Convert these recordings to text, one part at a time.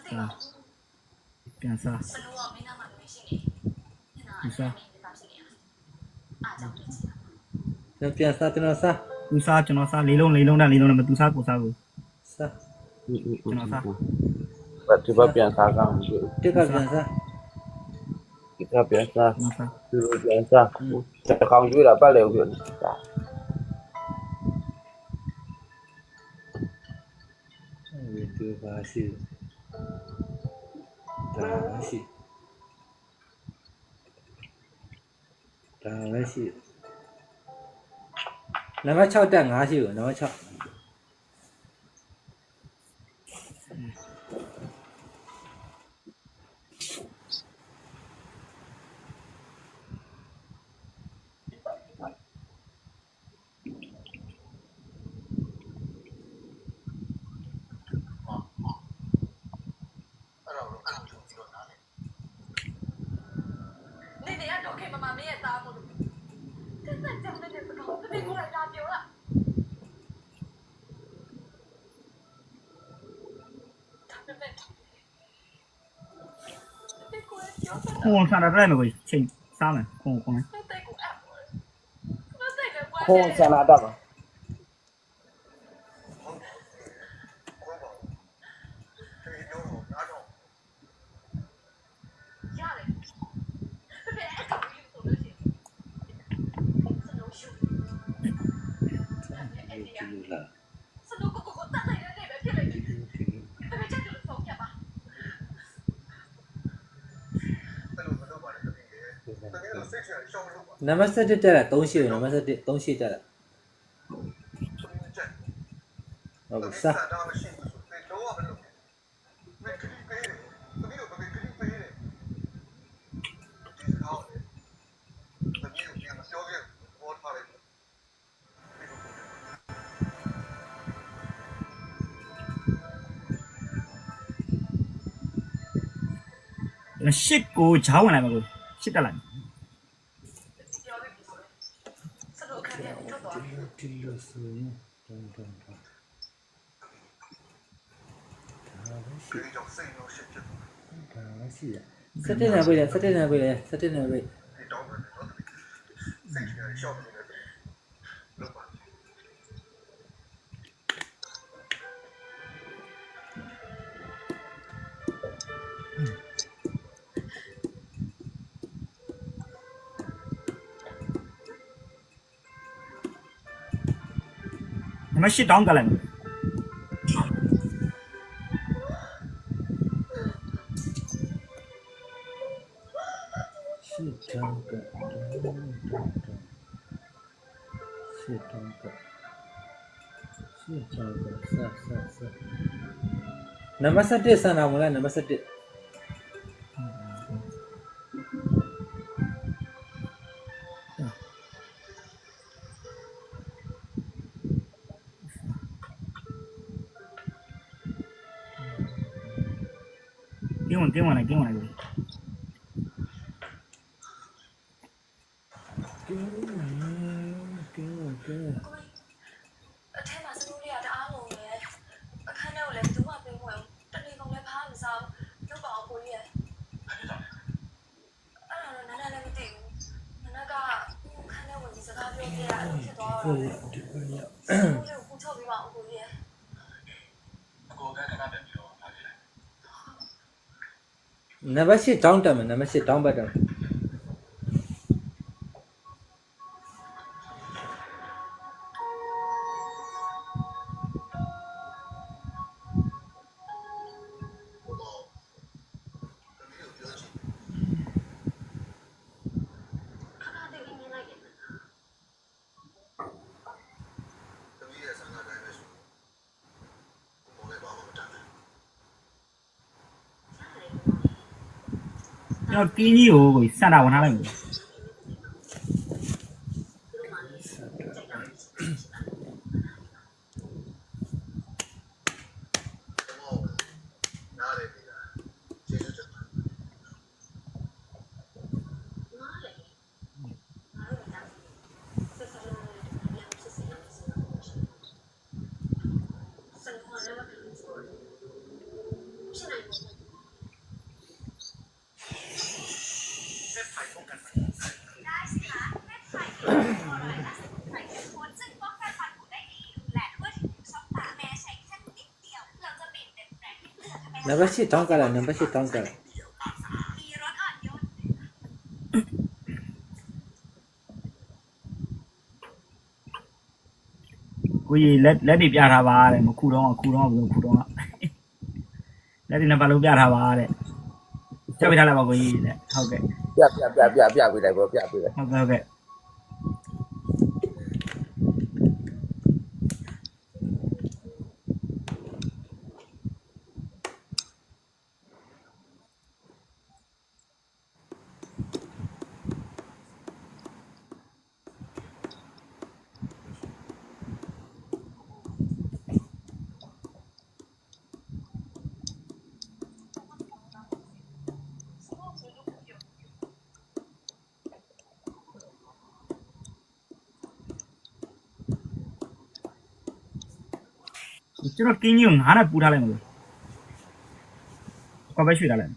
ပြန်စား စလို့ကမင်းသားမှလည်းရှိနေပြန်စားဖြစ်နေရအားကြောင့်ဖြစ်နေတာ ပြန်စားကျွန်တော်စား သူစားကျွန်တော်စားလေးလုံးနဲ့မသူစားကိုစားကို စား ကျွန်တော်စား ဒီဘက်ပြန်စားကောင်း တစ်ခါပြန်စား ဒီကပြန်စား ကျွန်တော်စား ဒီလိုပြန်စားတကောင်ကျွေးတာပတ်လေဦးပြတာ ဒီပါစီဒါရှိနံပါတ်6တက်5ရှိကိုနံပါတ်6 နေနေကတော့ခင်မမမင်းရဲ့သားမို့လို့တက်တက်ကြောင်းနေတဲ့စကားတတိကိုလိုက်တာပြောလားဒါပေမဲ့ဒီကိုပြောတာ ခုံစားတယ်မယ်ကိုချိန်စားမယ်ခုံ တက်ကိုအပ်မတက်တယ်ကွာ ခေါင်းဆန္ဒတာပါ ရတယ်ဘယ်အဲ့ကောင်ကြီးဆိုလို့ရှိရင်စလို့ရှူစလို့ကိုတတ်နိုင်တဲ့ပဲဖြစ်လိုက်တယ်ဘယ်ချက်လို့ဆုံးဖြတ်ပါ နံပါတ်7တက်တာ3ရှိကိုနံပါတ်7 3ရှိတက်တာဟုတ်ပြီစား ရှစ်ကိုဂျားဝင်လိုက်မယ်ကိုရှစ်တက်လိုက် ပြောပြီးပြီဆိုတော့စလို့ခက်တယ်ထွက်သွားပြီ ဒီလိုဆိုရင်တုံးဒါရှိရ7နဲ့ပဲ7နဲ့ပဲ7နဲ့ပဲ နံပါတ်8တောင်းကလိုက်မယ် ရှစ်တောင်းကစားနံပါတ်7ဆန်တာမလားနံပါတ်7 ကင်းဝင်လိုက်ကို ကဲ အထက်မှာစလို့ရတအားလုံးပဲအခန်းထဲကိုလည်းဘယ်သူမှပြင်ဝင်တနေ့ကုန်လည်းဖားမစားလုပ်ပါအောင်ကိုကြီးရဲ့အဲ့ဒါတော့နားလည်းမသိဘူးနားကခန်းထဲဝင်ဒီစကားပြောပြရအဲ့လိုဖြစ်သွားတော့ဒီကိုပူချော့ပြီးပါအောင်ကိုကြီးရဲ့ နံပါတ်8တောင်းတက်မယ်နံပါတ်8တောင်းပတ်တယ် ခဏတည်းမြင်လိုက်တယ် ကျွန်တော်ကင်းကြီးကိုစတာဝင်ထားလိုက်မယ် ဖြစ်နိုင် နံပါတ်8တောင်းကလာနံပါတ်8တောင်းကလာ ကိုကြီးလက်တွေပြထားပါတဲ့မခုတော့ခုတော့ဘယ်ခုတော့လက်တွေနှစ်ပတ်လုံးပြထားပါတဲ့ချက်ပြထားလိုက်ပါကိုကြီးတဲ့ဟုတ်ကဲ့ ပြပေးလိုက်ပေါ့ပြပေးလိုက် ဟုတ်ကဲ့ကျွန်တော်ကင်းကြီးကို9နဲ့ပူထားလိုက်မလို့ကောပဲရွှေ့ထားလိုက်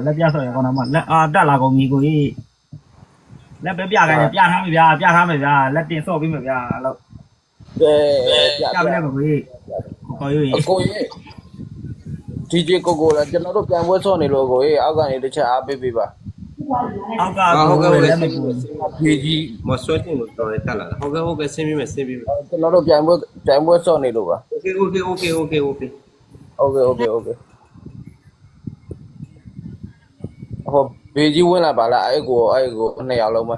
လက်ပြဆော်ရကောင်းတော့မှလက်တက်လာကုန်ပြီကိုကြီးလက်ပဲပြခိုင်းတယ်ပြထားမယ်ဗျာပြထားမယ်ဗျာလက်တင်ဆော့ပေးမယ်ဗျာအဲ့လို ပြ ပြပေးလိုက်ပါကိုကြီးကိုကြီး အကိုကြီးဒီဂျေကိုလည်းကျွန်တော်တို့ပြန်ပွဲဆော့နေလို့ကိုကြီးအောက်ကနေတစ်ချက်အားပေးပေးပါ အောက်ကကိုလက်မပူ ဖေးကြီးမဆွဲတင်လို့တော်တယ်တက်လာတာဟုတ်ကဲ့ဆင်းပြီးမယ်ကျွန်တော်တို့ပြန်ပွဲဆော့နေလို့ပါ โอเคဟုတ်ဘေးကြီးဝင်လာပါလားအဲ့ကိုနှစ်ယောက်လုံးပဲ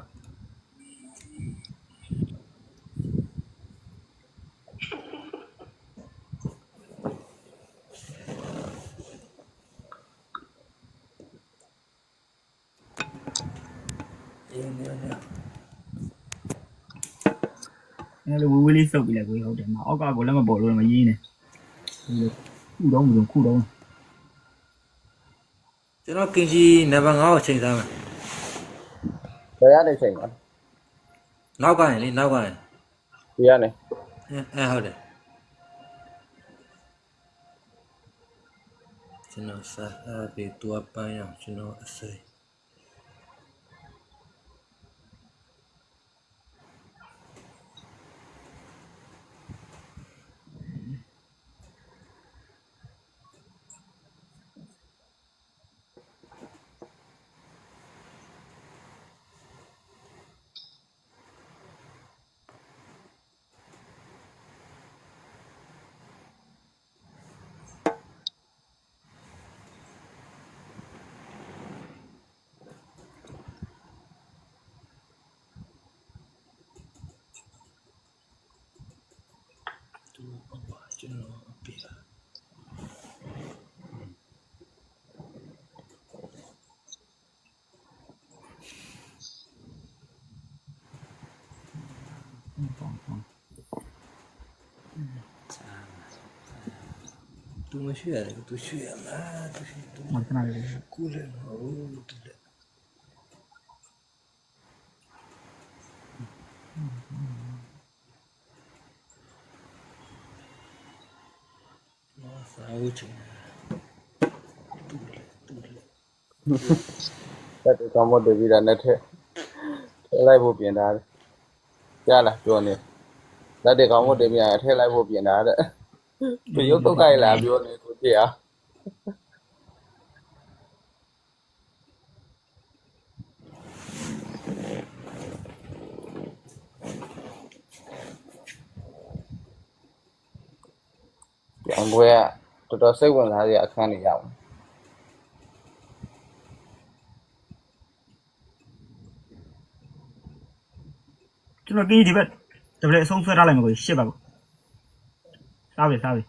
အဲ့လိုဝေးလေးစုပ်ပြီးလိုက်ကိုကြီးဟုတ်တယ်မအောက်ကကိုလက်မပေါ်လို့မရင်းနေခုတော့ခုတော့ ကျွန်တော်ကင်ကြီးနံပါတ်9ကိုချိန်သားမယ် ဘယ်ရနေချိန်မှာ နောက်ကနေလေနောက်ကနေ ဒီကနေ ဟုတ်တယ်ကျွန်တော်စားအဲ့ဒီတူပန်းအောင်ကျွန်တော်အစိမ်း ကျွန်တော်အပြာသူမရှိရတယ်သူရှိရလားသူရှိသူ မခဏလေး ကူလည်းမဟုတ်တယ်စာအုပ်ချင်တူလေတက်တယ်ကောင်းမတူပြီးတာနဲ့ထည့်လိုက်ဖို့ပြင်ထားတယ်ကြားလားပြောနေလက်တွေကောင်းမတူပြီးတာထည့်လိုက်ဖို့ပြင်ထားတဲ့ဘယ်ရုပ်တော့ကြိုက်လာပြောနေကိုကြည့်အောင်ပြန်ပွဲကတော်တော်စိတ်ဝင်စားစရာအခန်းတွေရအောင်ကျွန်တော်ကင်းကြီးဒီဘက်တပည့်အဆုံးဆွဲထားလိုက်မှာကိုရှစ်ပါကိုစားပြီ